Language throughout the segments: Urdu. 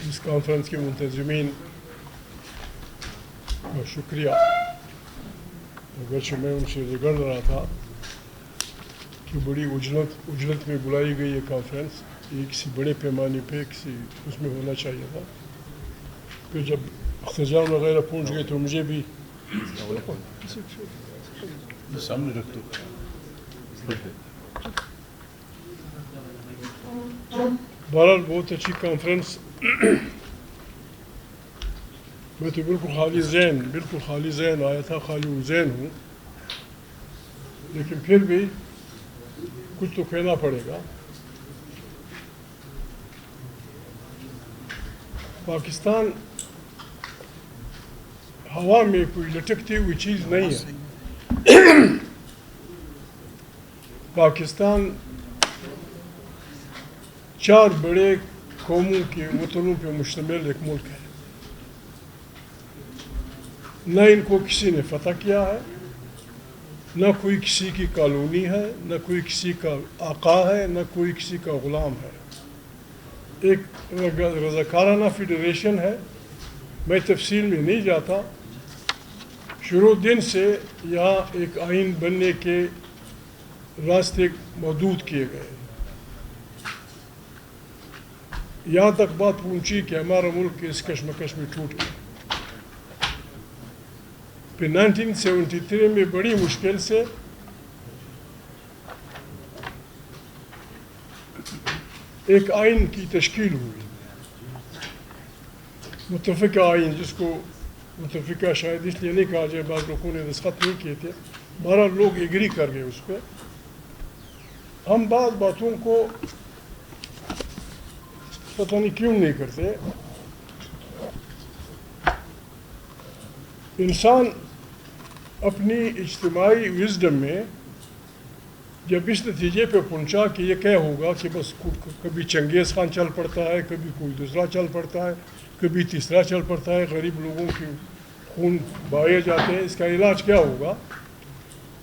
اس کانفرنس کے منتظمین کا شکریہ، اگرچہ میں ان سے رگڑ رہا تھا کہ بڑی اجلت میں بلائی گئی یہ کانفرنس، یہ کسی بڑے پیمانے پہ کسی اس میں ہونا چاہیے تھا. پھر جب اختتام وغیرہ پہنچ گئے تو مجھے بھی سامنے رکھ دو. بہرحال بہت اچھی کانفرنس. میں تو بالکل خالی ذہن آیا تھا، خالی ذہن ہوں، لیکن پھر بھی کچھ تو کہنا پڑے گا. پاکستان ہوا میں کوئی لٹکتی ہوئی چیز نہیں ہے. پاکستان 4 بڑے قوموں کے وطنوں پہ مشتمل ایک ملک ہے. نہ ان کو کسی نے فتح کیا ہے، نہ کوئی کسی کی کالونی ہے، نہ کوئی کسی کا آقا ہے، نہ کوئی کسی کا غلام ہے. ایک رضاکارانہ فیڈریشن ہے. میں تفصیل میں نہیں جاتا. شروع دن سے یہاں ایک آئین بننے کے راستے محدود کیے گئے. یہاں تک بات پہنچی کہ ہمارا ملک اس کشمکش میں ٹوٹ گیا. پھر 1973 میں بڑی مشکل سے ایک آئین کی تشکیل ہوئی، متفقہ آئین، جس کو متفقہ شاید اس لیے نہیں کہا جائے، بعض لوگوں نے دستخط نہیں کیے تھے، 12 لوگ ایگری کر گئے اس پہ. ہم بعض باتوں کو پتہ نہیں کیوں نہیں کرتے. انسان اپنی اجتماعی وزڈم میں جب اس نتیجے پہ پہنچا کہ یہ کیا ہوگا کہ بس کبھی چنگیز خان چل پڑتا ہے، کبھی کوئی دوسرا چل پڑتا ہے، کبھی تیسرا چل پڑتا ہے، غریب لوگوں کے خون بہائے جاتے ہیں، اس کا علاج کیا ہوگا؟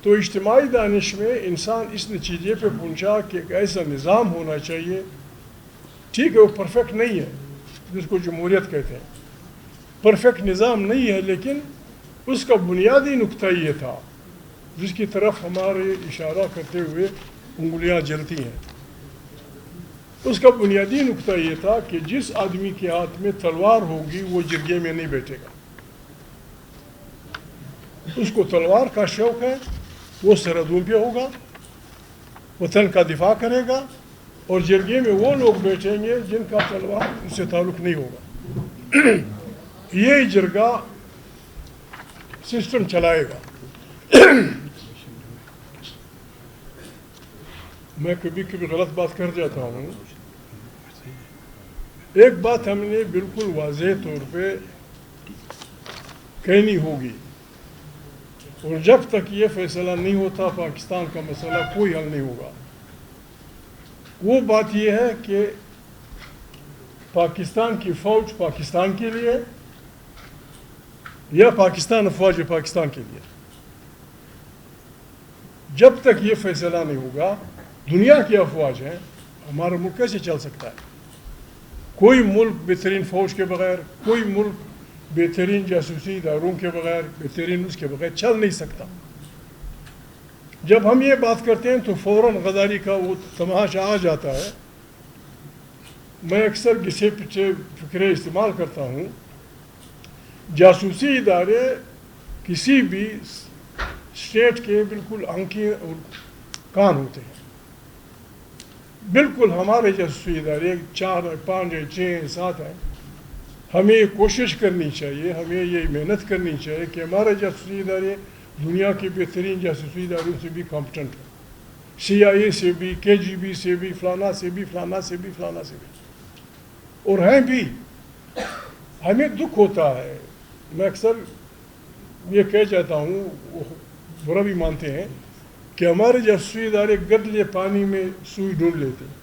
تو اجتماعی دانش میں انسان اس نتیجے پہ پہنچا کہ ایک ایسا نظام ہونا چاہیے. ٹھیک ہے، وہ پرفیکٹ نہیں ہے، جس کو جمہوریت کہتے ہیں، پرفیکٹ نظام نہیں ہے، لیکن اس کا بنیادی نقطہ یہ تھا جس کی طرف ہمارے اشارہ کرتے ہوئے انگلیاں جلتی ہیں. اس کا بنیادی نقطہ یہ تھا کہ جس آدمی کے ہاتھ میں تلوار ہوگی وہ جرگے میں نہیں بیٹھے گا. اس کو تلوار کا شوق ہے، وہ سرحدوں پہ ہوگا، وطن کا دفاع کرے گا، اور جرگے میں وہ لوگ بیٹھیں گے جن کا تلوار اس سے تعلق نہیں ہوگا. یہ جرگہ سسٹم چلائے گا. میں کبھی کبھی غلط بات کر جاتا ہوں. ایک بات ہم نے بالکل واضح طور پہ کہنی ہوگی، اور جب تک یہ فیصلہ نہیں ہوتا پاکستان کا مسئلہ کوئی حل نہیں ہوگا. وہ بات یہ ہے کہ پاکستان کی فوج پاکستان کے لیے یا پاکستان افواج پاکستان کے لیے. جب تک یہ فیصلہ نہیں ہوگا، دنیا کی افواج ہیں، ہمارا ملک کیسے چل سکتا ہے؟ کوئی ملک بہترین فوج کے بغیر، کوئی ملک بہترین جاسوسی اداروں کے بغیر، بہترین اس کے بغیر چل نہیں سکتا. جب ہم یہ بات کرتے ہیں تو فوراً غداری کا وہ تماشا آ جاتا ہے. میں اکثر گھسے پچھے فکرے استعمال کرتا ہوں. جاسوسی ادارے کسی بھی اسٹیٹ کے بالکل آنکھیں اور کان ہوتے ہیں. بالکل ہمارے جاسوسی ادارے 4 5 6 7 ہیں. ہمیں کوشش کرنی چاہیے، ہمیں یہ محنت کرنی چاہیے کہ ہمارے جاسوسی ادارے دنیا کے بہترین جاسوسی اداروں سے بھی کمپٹنٹ ہیں. CIA سے بھی، KGB سے بھی، فلانا سے بھی، فلانا سے بھی، فلانا سے بھی، اور ہیں بھی. ہمیں دکھ ہوتا ہے. میں اکثر یہ کہہ جاتا ہوں، وہ برا بھی مانتے ہیں کہ ہمارے جاسوسی ادارے گدلے پانی میں سوئی ڈھونڈ لیتے ہیں.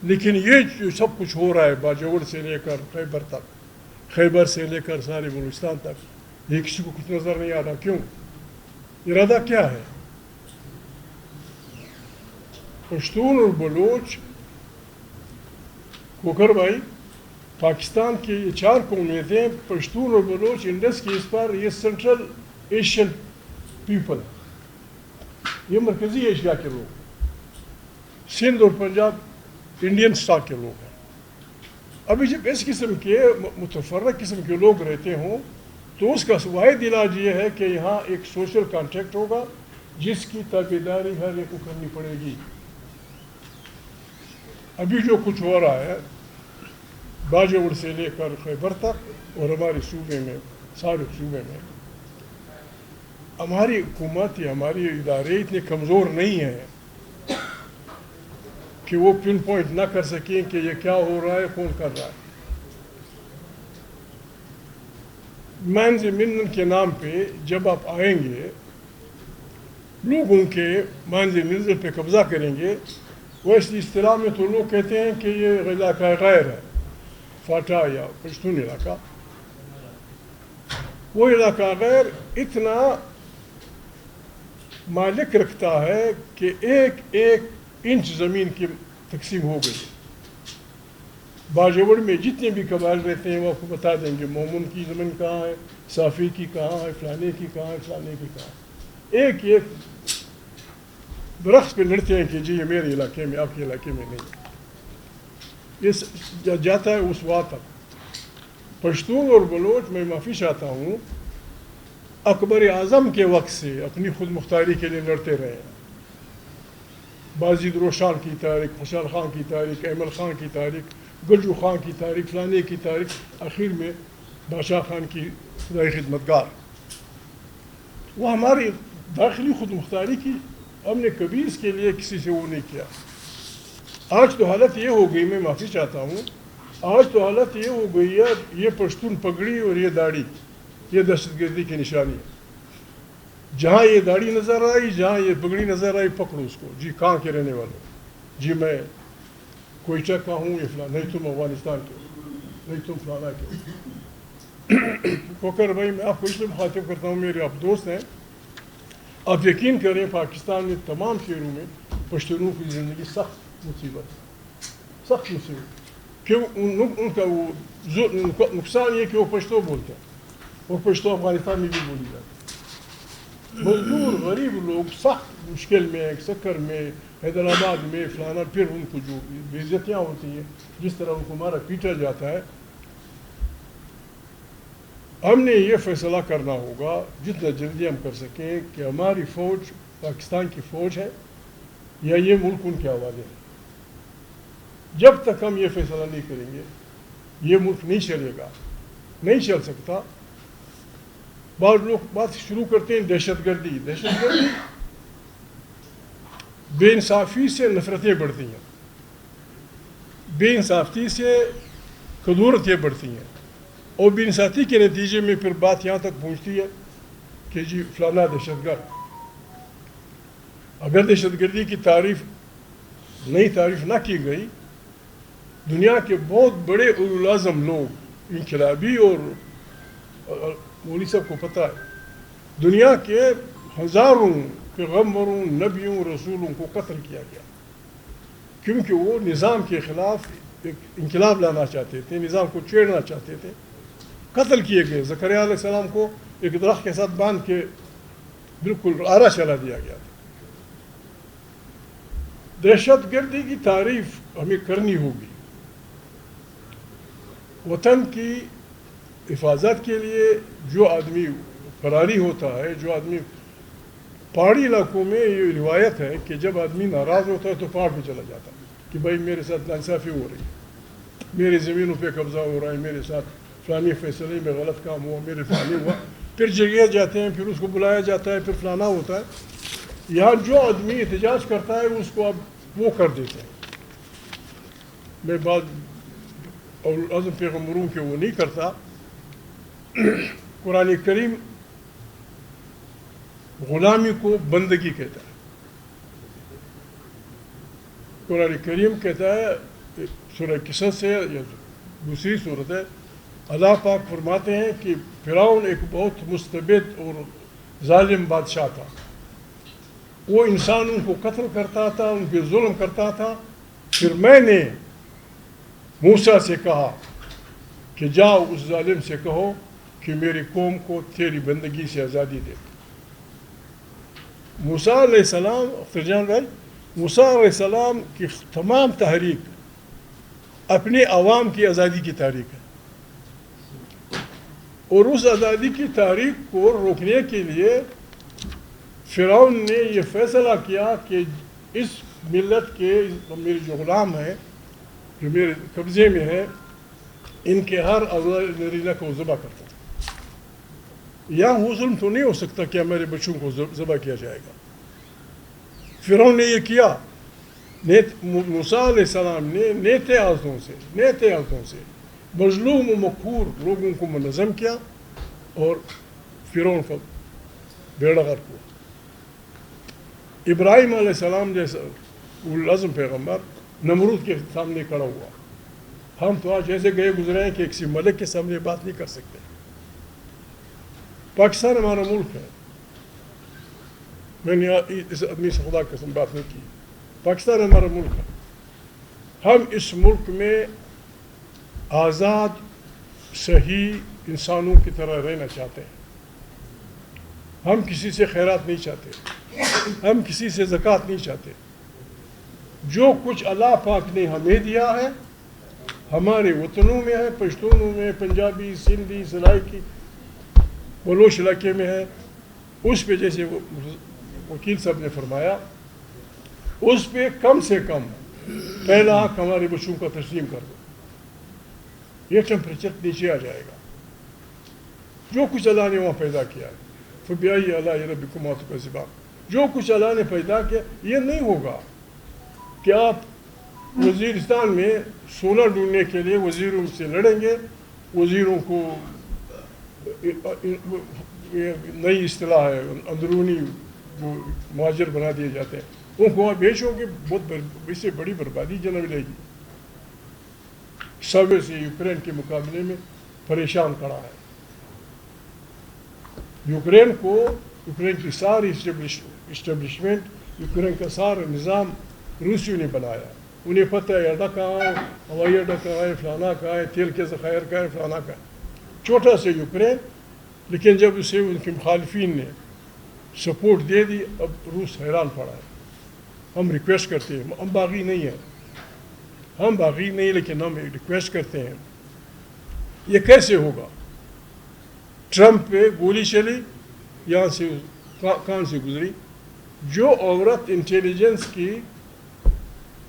لیکن یہ جو سب کچھ ہو رہا ہے باجوڑ سے لے کر خیبر تک، خیبر سے لے کر سارے بلوچستان تک، یہ کسی کو کچھ نظر نہیں آ رہا. کیوں؟ ارادہ کیا ہے؟ پشتون اور بلوچ کوکر بھائی پاکستان کے یہ 4 قومیں تھیں، پشتون اور بلوچ، انڈس کیس پر یہ سینٹرل ایشین پیپل، یہ مرکزی ایشیا کے لوگ، سندھ اور پنجاب انڈین اسٹاک کے لوگ ہیں۔ ابھی جب اس قسم کے متفرق قسم کے لوگ رہتے ہوں تو اس کا واحد علاج یہ ہے کہ یہاں ایک سوشل کانٹریکٹ ہوگا جس کی تابعداری ہر ایک کو کرنی پڑے گی۔ ابھی جو کچھ ہو رہا ہے باجوڑ سے لے کر خیبر تک اور ہمارے صوبے میں، سارے صوبے میں، ہماری حکومت یا ہماری ادارے اتنے کمزور نہیں ہیں کہ وہ پن پوائنٹ نہ کر سکیں کہ یہ کیا ہو رہا ہے، کون کر رہا ہے۔ مینز منن کے نام پہ جب آپ آئیں گے، لوگوں کے مانز منزل پہ قبضہ کریں گے، ویسی اصطلاح میں تو لوگ کہتے ہیں کہ یہ علاقہ غیر ہے، فاٹا یا پشتون علاقہ۔ وہ علاقہ غیر اتنا مالک رکھتا ہے کہ ایک ایک انچ زمین کی تقسیم ہو گئی۔ باجوڑ میں جتنے بھی قبائل رہتے ہیں وہ آپ کو بتا دیں گے مومن کی زمین کہاں ہے، صافی کی کہاں ہے، فلانے کی کہاں ہے، فلانے کی کہاں ہے۔ ایک ایک درخت پہ لڑتے ہیں کہ جی یہ میرے علاقے میں، آپ کے علاقے میں نہیں۔ یہ جاتا ہے اس وقت تک۔ پشتون اور بلوچ، میں معافی چاہتا ہوں، اکبر اعظم کے وقت سے اپنی خود مختاری کے لیے لڑتے رہے ہیں۔ بازید روشان کی تاریخ، خوشحال خان کی تاریخ، ایمل خان کی تاریخ، گلجو خان کی تاریخ، فلانے کی تاریخ، آخر میں بادشاہ خان کی خدائی خدمتگار۔ وہ ہماری داخلی خود مختاری کی، ہم نے کبھی اس کے لیے کسی سے وہ نہیں کیا۔ آج تو حالت یہ ہو گئی، میں معافی چاہتا ہوں، آج تو حالت یہ ہو گئی ہے، یہ پشتون پگڑی اور یہ داڑھی یہ دہشت گردی کی نشانی ہے۔ جہاں یہ داڑھی نظر آئی، جہاں یہ پگڑی نظر آئی، پکڑو اس کو، جی کہاں کے رہنے والے، جی میں کوئٹہ کا ہوں، یہ فلاں، نہیں تم افغانستان کے، نہیں تم فلانا کے۔ کوکر بھائی، میں آپ کو اس لیے مخاطب کرتا ہوں، میرے آپ دوست ہیں، آپ یقین کریں پاکستان میں تمام شہروں میں پشتونوں کی زندگی سخت مصیبت، سخت مصیبت، کیوں ان کا وہ نقصان یہ کہ وہ پشتو بولتے ہیں اور پشتو افغانستان میں بھی بولی جاتی ہے۔ مزدور غریب لوگ سخت مشکل میں، سکر میں، حیدرآباد میں، فلانا، پھر ان کو جو بے عزتیاں ہوتی ہیں، جس طرح ان کو مارا پیٹا جاتا ہے۔ ہم نے یہ فیصلہ کرنا ہوگا جتنا جلدی ہم کر سکیں کہ ہماری فوج پاکستان کی فوج ہے یا یہ ملک ان کے حوالے ہے۔ جب تک ہم یہ فیصلہ نہیں کریں گے یہ ملک نہیں چلے گا، نہیں چل سکتا۔ بعض لوگ بات شروع کرتے ہیں دہشت گردی، دہشت گردی، بے انصافی سے نفرتیں بڑھتی ہیں، بے انصافی سے کدورتیں بڑھتی ہیں، اور بے انصافی کے نتیجے میں پھر بات یہاں تک پہنچتی ہے کہ جی فلانا دہشت گرد۔ اگر دہشت گردی کی تعریف نئی تعریف نہ کی گئی، دنیا کے بہت بڑے اولوالعزم لوگ، انقلابی اور مولوی صاحب کو پتہ ہے، دنیا کے ہزاروں پیغمبروں، نبیوں، رسولوں کو قتل کیا گیا کیونکہ وہ نظام کے خلاف ایک انقلاب لانا چاہتے تھے، نظام کو چھیڑنا چاہتے تھے، قتل کیے گئے۔ زکریا علیہ السلام کو ایک درخت کے ساتھ باندھ کے بالکل آرا چلا دیا گیا تھا۔ دہشت گردی کی تعریف ہمیں کرنی ہوگی۔ وطن کی حفاظت کے لیے جو آدمی فراری ہوتا ہے، جو آدمی پہاڑی علاقوں میں یہ روایت ہے کہ جب آدمی ناراض ہوتا ہے تو پہاڑ پہ چلا جاتا ہے کہ بھائی میرے ساتھ ناانصافی ہو رہی ہے، میری زمینوں پہ قبضہ ہو رہا ہے، میرے ساتھ فلانی فیصلے میں غلط کام ہوا، میرے فلانے ہوا، پھر جگہ جاتے ہیں، پھر اس کو بلایا جاتا ہے، پھر فلانا ہوتا ہے۔ یہاں جو آدمی احتجاج کرتا ہے اس کو اب وہ کر دیتے ہیں۔ میں بات اولوالعزم پیغمبروں کے وہ نہیں کرتا۔ قرآن کریم غلامی کو بندگی کہتا ہے۔ قرآن کریم کہتا ہے، سورہ قصص سے یا دوسری صورت ہے، اللہ پاک فرماتے ہیں کہ فرعون ایک بہت مستبد اور ظالم بادشاہ تھا، وہ انسانوں کو قتل کرتا تھا، ان پہ ظلم کرتا تھا۔ پھر میں نے موسیٰ سے کہا کہ جاؤ اس ظالم سے کہو کہ میری قوم کو تیری بندگی سے آزادی دے. موسیٰ علیہ السلام فرجان بھائی، موسیٰ علیہ السلام کی تمام تحریک اپنے عوام کی آزادی کی تحریک ہے، اور اس آزادی کی تحریک کو روکنے کے لیے فرعون نے یہ فیصلہ کیا کہ اس ملت کے میرے جو غلام ہیں جو میرے قبضے میں ہیں ان کے ہر اولاد نرینہ کو ذبح کرتا ہے. یہاں وہ ظلم تو نہیں ہو سکتا کہ ہمارے بچوں کو ذبح کیا جائے گا. فرعون نے یہ کیا. موسیٰ علیہ السلام نے نیتے آلتوں سے مظلوم و مقہور لوگوں کو منظم کیا اور فرعون کا بیڑا غرق ہوا. ابراہیم علیہ السلام جیسا العظم پیغمبر نمرود کے سامنے کھڑا ہوا. ہم تو آج ایسے گئے گزرے ہیں کہ کسی ملک کے سامنے بات نہیں کر سکتے. پاکستان ہمارا ملک ہے. میں نے اس آدمی سے خدا قسم بات نہیں کی. پاکستان ہمارا ملک ہے. ہم اس ملک میں آزاد صحیح انسانوں کی طرح رہنا چاہتے ہیں. ہم کسی سے خیرات نہیں چاہتے، ہم کسی سے زکوٰۃ نہیں چاہتے. جو کچھ اللہ پاک نے ہمیں دیا ہے ہمارے وطنوں میں ہے، پشتونوں میں، پنجابی، سندھی، سرائکی، بلوچ علاقے میں ہے. اس پہ جیسے وکیل صاحب نے فرمایا اس پہ کم سے کم پہلا حق ہمارے بچوں کا تسلیم کر دو. یہ ٹیمپریچر نیچے آ جائے گا. جو کچھ اللہ نے وہاں پیدا کیا ہے فَبِأَيِّ آلَاءِ رَبِّكُمَا تُكَذِّبَانِ، جو کچھ اللہ نے پیدا کیا یہ نہیں ہوگا کہ آپ وزیرستان میں سونا ڈھونڈنے کے لیے وزیروں سے لڑیں گے. وزیروں کو نئی اصطلاح ہے اندرونی جو مہاجر بنا دیے جاتے ہیں، ان کو وہاں بھیجو گے. بہت اس سے بڑی بربادی جنم ملے گی. سب سے یوکرین کے مقابلے میں پریشان کھڑا ہے. یوکرین کی ساری اسٹیبلشمنٹ، یوکرین کا سارا نظام روسیوں نے بنایا. انہیں پتہ ہے اڈا کہاں ہے، ہوائی اڈا کہاں ہے، فلانا کہاں ہے، تیل کے ذخائر کہاں ہے، فلانا کہاں ہے. چھوٹا سے یوکرین، لیکن جب اسے ان کے مخالفین نے سپورٹ دے دی اب روس حیران پڑا ہے. ہم ریکویسٹ کرتے ہیں، ہم باغی نہیں لیکن ہم ریکویسٹ کرتے ہیں یہ کیسے ہوگا. ٹرمپ پہ گولی چلی، یہاں سے کان سے گزری. جو عورت انٹیلیجنس کی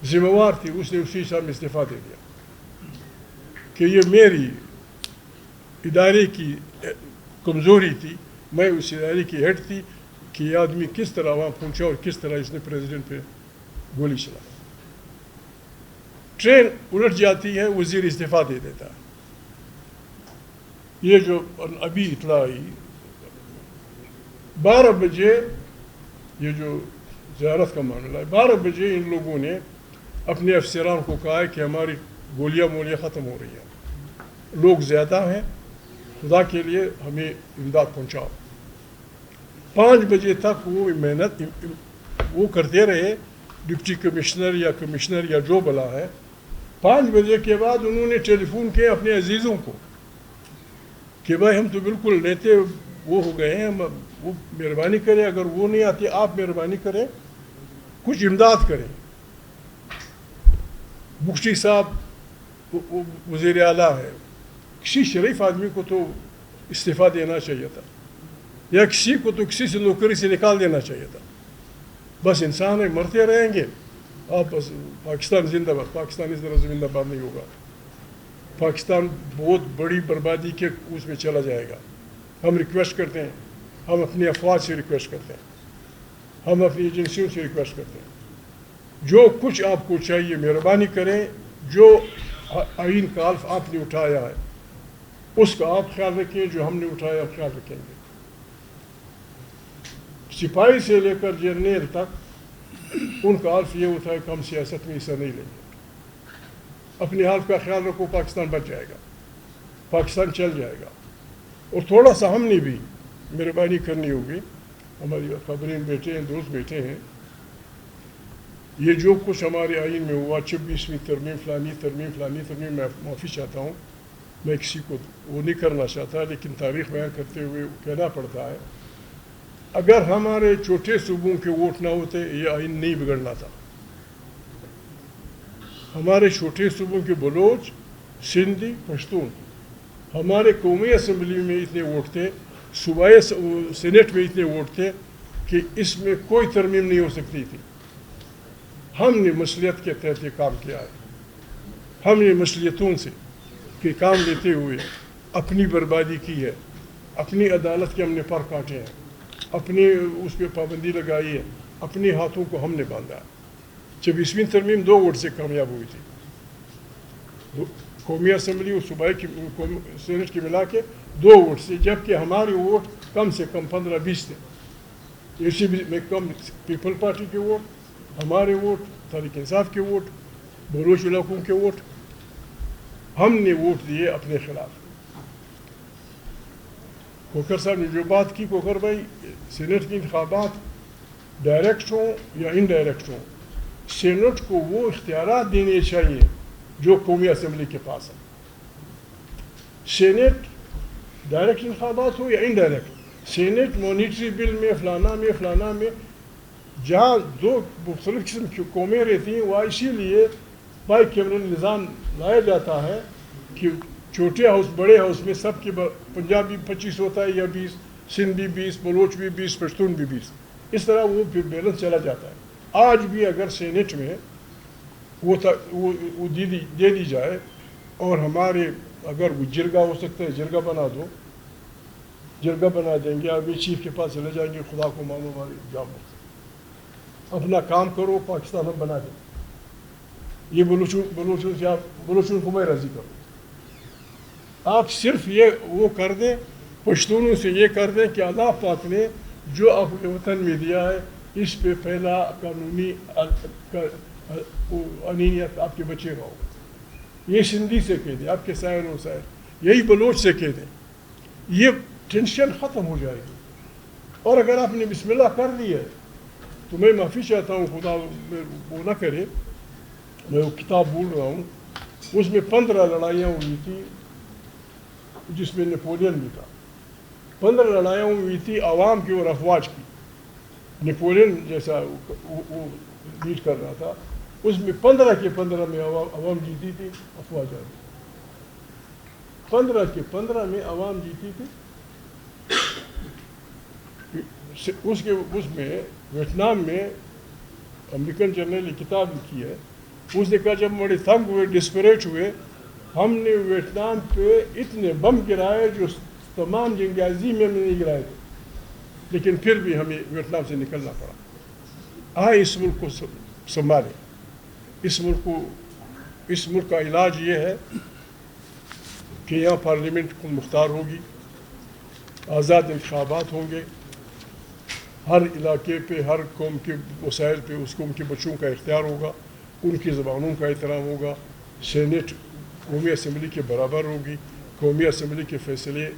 ذمہ وار تھی اس نے اسی سال میں استعفیٰ دے دیا کہ یہ میری ادارے کی کمزوری تھی، میں اس ادارے کی ہیڈ تھی کہ یہ آدمی کس طرح وہاں پہنچا اور کس طرح اس نے پریزیڈنٹ پہ گولی چلا. ٹرین الٹ جاتی ہے، وزیر استعفیٰ دے دیتا ہے. یہ جو ابھی اطلاع آئی 12 بجے، یہ جو زیارت کا معاملہ ہے، 12 بجے ان لوگوں نے اپنے افسران کو کہا ہے کہ ہماری گولیاں ختم ہو رہی ہیں، لوگ زیادہ ہیں، خدا کے لیے ہمیں امداد پہنچاؤ. 5 بجے تک وہ محنت وہ کرتے رہے، ڈپٹی کمشنر یا جو بلا ہے. 5 بجے کے بعد انہوں نے ٹیلی فون کیا اپنے عزیزوں کو کہ بھائی ہم تو بالکل لیتے وہ ہو گئے ہیں، وہ مہربانی کریں، اگر وہ نہیں آتی آپ مہربانی کریں کچھ امداد کریں. بخشی صاحب وزیر اعلیٰ ہے، کسی شریف آدمی کو تو استعفیٰ دینا چاہیے تھا، یا کسی کو تو کسی سے نوکری سے نکال دینا چاہیے تھا. بس انسان ہے، مرتے رہیں گے. آپ بس پاکستان زندہ باد، پاکستان اس طرح زندہ باد نہیں ہوگا. پاکستان بہت بڑی بربادی کے اس میں چلا جائے گا. ہم ریکویسٹ کرتے ہیں، ہم اپنی افواج سے ریکویسٹ کرتے ہیں، ہم اپنی ایجنسیوں سے ریکویسٹ کرتے ہیں، جو کچھ آپ کو چاہیے مہربانی کریں. جو آئین کا حلف آپ نے اٹھایا ہے اس کا آپ خیال رکھیں، جو ہم نے اٹھایا آپ خیال رکھیں گے. سپاہی سے لے کر جرنیل تک ان کا حلف یہ ہوتا ہے کہ ہم سیاست میں حصہ نہیں لیں گے. اپنے حلف کا خیال رکھو، پاکستان بچ جائے گا، پاکستان چل جائے گا. اور تھوڑا سا ہم نے بھی مہربانی کرنی ہوگی. ہماری خبریں بیٹھے ہیں، دوست بیٹھے ہیں. یہ جو کچھ ہمارے آئین میں ہوا 26ویں ترمیم فلانی ترمیم، میں معافی چاہتا ہوں. میں کسی کو وہ نہیں کرنا چاہتا، لیکن تاریخ بیان کرتے ہوئے کہنا پڑتا ہے، اگر ہمارے چھوٹے صوبوں کے ووٹ نہ ہوتے یہ آئین نہیں بگڑنا تھا۔ ہمارے چھوٹے صوبوں کے بلوچ، سندھی، پشتون، ہمارے قومی اسمبلی میں اتنے ووٹ تھے، صوبائی سینٹ میں اتنے ووٹ تھے کہ اس میں کوئی ترمیم نہیں ہو سکتی تھی۔ ہم نے مصلیت کے تحت یہ کام کیا ہے، ہم نے مصلیتوں سے کہ کام لیتے ہوئے اپنی بربادی کی ہے، اپنی عدالت کے ہم نے پر کاٹے ہیں، اپنی اس پہ پابندی لگائی ہے، اپنے ہاتھوں کو ہم نے باندھا ہے۔ 24ویں ترمیم 2 ووٹ سے کامیاب ہوئی تھی، قومی اسمبلی اور صوبائی کی سینٹ کی ملا کے 2 ووٹ سے، جبکہ ہمارے ووٹ کم سے کم 15-20 تھے۔ اسی میں کم پیپل پارٹی کے ووٹ، ہمارے ووٹ، تحریک انصاف کے ووٹ، بلوچ علاقوں کے ووٹ، ہم نے ووٹ دیے اپنے خلاف۔ کوکر صاحب نے جو بات کی، کوکر بھائی، سینٹ کے انتخابات ڈائریکٹ ہوں یا انڈائریکٹ ہوں، سینٹ کو وہ اختیارات دینے چاہیے جو قومی اسمبلی کے پاس ہے۔ سینٹ ڈائریکٹ انتخابات ہو یا انڈائریکٹ، سینٹ مانیٹری بل میں فلانا میں جہاں 2 مختلف قسم کی قومیں رہتی ہیں، وہ اسی لیے بائی کیمرل نظام لایا جاتا ہے کہ چھوٹے ہاؤس بڑے ہاؤس میں سب کے پنجابی 25 ہوتا ہے یا 20، سندھی 20، بلوچ بھی 20، پشتون بھی 20، اس طرح وہ پھر بیلنس چلا جاتا ہے۔ آج بھی اگر سینٹ میں وہ دے دی جائے اور ہمارے اگر وہ جرگہ ہو سکتا ہے جرگہ بنا دو، جرگہ بنا دیں گے، آرمی چیف کے پاس چلے جائیں گے، خدا کو مانو ہمارے جاؤ اپنا کام کرو، پاکستان ہم بنا دیں، یہ بلوچوں کو میں راضی کروں۔ آپ صرف یہ وہ کر دیں، پشتونوں سے یہ کر دیں کہ اللہ پاک نے جو آپ کے وطن میں دیا ہے اس پہ پہلا قانونی انینیت آپ کے بچے رہو۔ یہ سندھی سے کہہ دیں، آپ کے سائر و سائر، یہی بلوچ سے کہہ دیں، یہ ٹینشن ختم ہو جائے گی۔ اور اگر آپ نے بسم اللہ کر دی ہے تو میں معافی چاہتا ہوں، خدا وہ نہ کرے، میں وہ کتاب بول رہا ہوں، اس میں 15 لڑائیاں ہوئی تھی، جس میں نیپولین بھی تھا۔ 15 لڑائیاں ہوئی تھی عوام کی اور افواج کی۔ نیپولین جیسا وہ لیڈ کر رہا تھا، اس میں 15 کے 15 میں عوام جیتی تھی، افواج آئی۔ 15 کے 15 میں عوام جیتی تھی۔ اس میں ویتنام میں امریکن جنرل نے کتاب لکھی ہے، اس نے کہا جب بڑے تنگ ہوئے، ڈسپریٹ ہوئے، ہم نے ویتنام پہ اتنے بم گرائے جو تمام جنگ عظیم میں ہم نے نہیں گرائے تھے، لیکن پھر بھی ہمیں ویتنام سے نکلنا پڑا۔ آئے اس ملک کو سنبھالیں، اس ملک کا علاج یہ ہے کہ یہاں پارلیمنٹ خود مختار ہوگی، آزاد انتخابات ہوں گے، ہر علاقے پہ، ہر قوم کے وسائل پہ اس قوم کے بچوں کا اختیار ہوگا، ان کی زبانوں کا احترام ہوگا، سینٹ قومی اسمبلی کے برابر ہوگی، قومی اسمبلی کے فیصلے،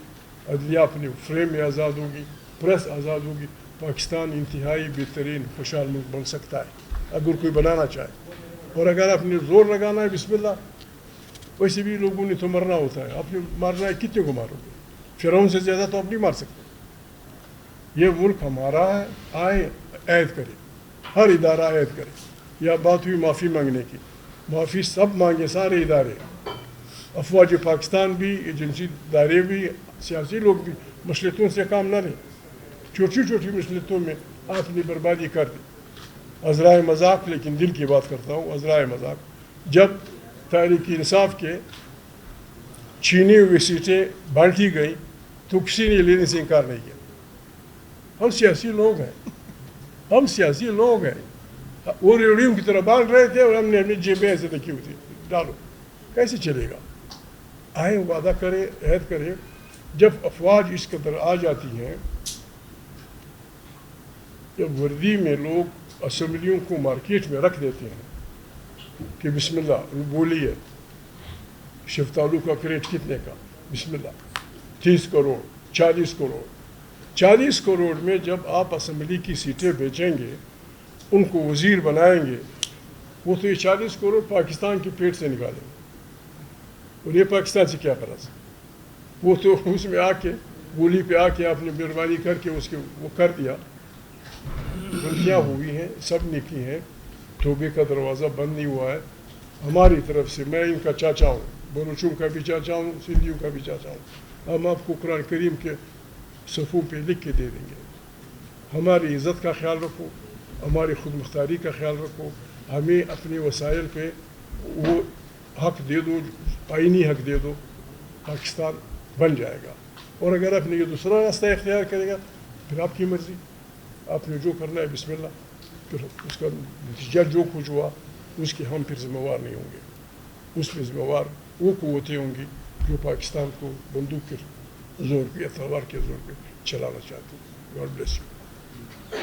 عدلیہ اپنے فریم میں آزاد ہوگی، پریس آزاد ہوگی، پاکستان انتہائی بہترین خوشحال ملک بن سکتا ہے اگر کوئی بنانا چاہے۔ اور اگر آپ نے زور لگانا ہے بسم اللہ، ویسے بھی لوگوں نے تو مرنا ہوتا ہے، آپ نے مارنا ہے، کتنے کو مارو گے؟ فرعون سے زیادہ تو آپ نہیں مار سکتے۔ یہ ملک ہمارا ہے، آئے عہد کرے، ہر ادارہ عہد کرے۔ یا بات ہوئی معافی مانگنے کی، معافی سب مانگے، سارے ادارے، افواج پاکستان بھی، ایجنسی دائرے بھی، سیاسی لوگ بھی، مصلحتوں سے کام نہ لیں۔ چھوٹی چھوٹی مصلحتوں میں آپ نے بربادی کر دی۔ عذرائے مذاق، لیکن دل کی بات کرتا ہوں، عذرائے مذاق، جب تحریک انصاف کے چھینی ہوئی سیٹیں بانٹی گئیں تو کسی نے لینے سے انکار نہیں کیا۔ ہم سیاسی لوگ ہیں، ہم سیاسی لوگ ہیں، وہ ریڑھیوں کی طرح بانٹ رہے تھے اور ہم نے اپنی جیبیں ایسے رکھی ہوئی تھی، ڈالو، کیسے چلے گا؟ آئیں وعدہ کرے، عہد کرے۔ جب افواج اس قدر آ جاتی ہیں، جب وردی میں لوگ اسمبلیوں کو مارکیٹ میں رکھ دیتے ہیں کہ بسم اللہ بولیے، شفتالو کا کریٹ کتنے کا؟ بسم اللہ 30 کروڑ، 40 کروڑ۔ 40 کروڑ میں جب آپ اسمبلی کی سیٹیں بیچیں گے، ان کو وزیر بنائیں گے، وہ تو یہ 40 کروڑ پاکستان کے پیٹ سے نکالیں گے۔ اور یہ پاکستان سے کیا غرض ہے؟ وہ تو اس میں آ کے گولی پہ آ کے آپ نے مہربانی کر کے اس کے وہ کر دیا. غلطیاں ہوئی ہیں, سب نے کی ہیں, توبے کا دروازہ بند نہیں ہوا ہے. ہماری طرف سے میں ان کا چاچا ہوں, بلوچوں کا بھی چاچا ہوں, سندھیوں کا بھی چاچا ہوں. ہم آپ کو قرآن کریم کے صفوں پہ لکھ کے دے دیں گے. ہماری عزت کا خیال رکھو, ہماری خود مختاری کا خیال رکھو, ہمیں اپنے وسائل پہ وہ حق دے دو, آئینی حق دے دو, پاکستان بن جائے گا. اور اگر آپ نے یہ دوسرا راستہ اختیار کرے گا پھر آپ کی مرضی, آپ نے جو کرنا ہے بسم اللہ. پھر اس کا نتیجہ جو کچھ ہوا اس کے ہم پھر ذمہ وار نہیں ہوں گے. اس میں ذمہ وار وہ قوتیں ہوں گی جو پاکستان کو بندوق کے زور پہ یا تلوار کے زور پہ چلانا چاہتی ہیں. God bless you.